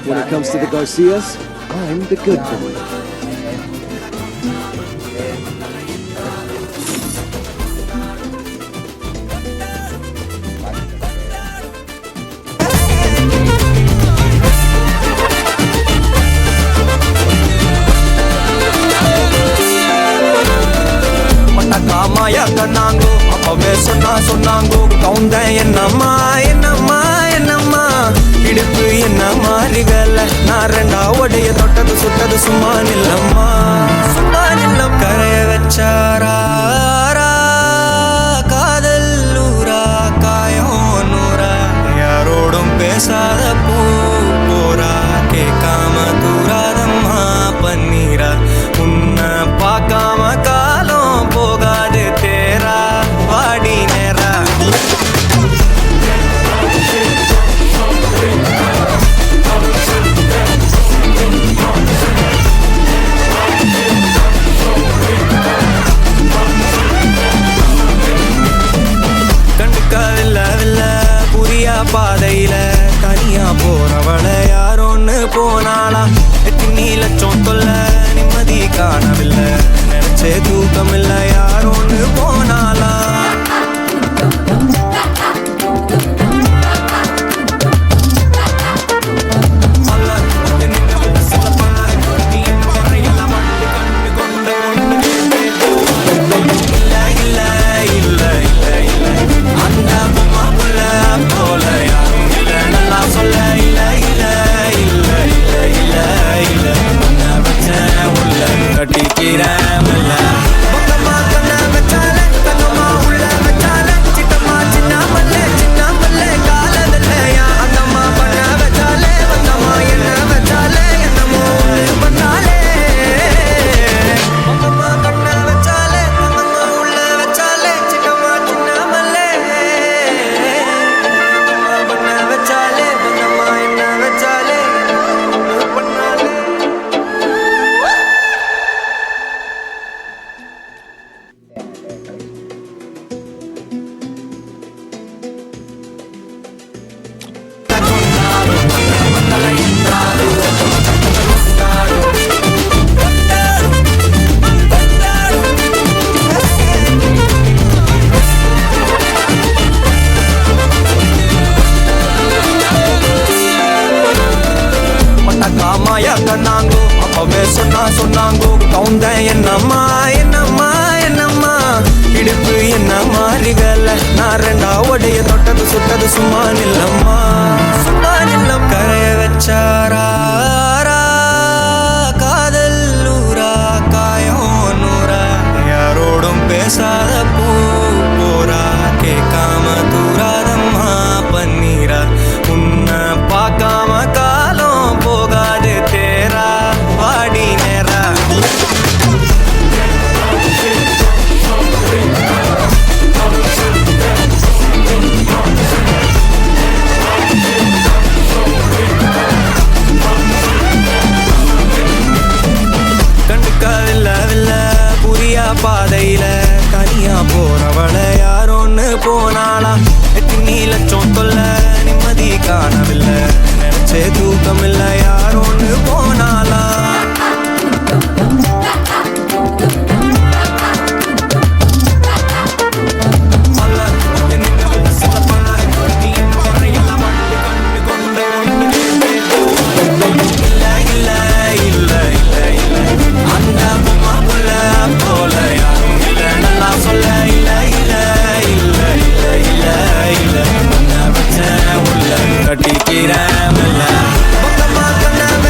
When it comes to the Garcias, I'm the good boy. நாங்கோ அப்பவே சொன்னாங்கோ கவுந்த என்னம்மா என்னம்மா என்னம்மா இடுப்பு என்ன மாறிகல நான் ரெண்டா உடைய தொட்டது சுட்டது சும்மா நில்லம்மா சும்மா நில்லம் கரைய வச்சாரா காதல் ஊரா காயம் நூறா யாரோடும் பேசாத போரா கேட்காம தூராதம்மா பன்னீரா உன்னை பார்க்காம காலம் போகாது தேரா வாடி நேரா கண்டுக்கவில்ல புரியா பாதையில தனியா போறவள யாரோன்னு போனாளா எத்தனை லட்சம் தொல்ல நிம்மதி காணவில்லை நினைச்சே தூக்கம் இல்ல யாரோன்னு போனாளா நாங்கோ அப்பவே சொன்னாங்கோ கவுந்த என்னம்மா என்னம்மா என்னம்மா இடுப்பு என்ன மாறிகல நான் ரெண்டா உடைய தொட்டது சுட்டது சும்மா நில்லம்மா சும்மா நில்லம் கரைய வச்சார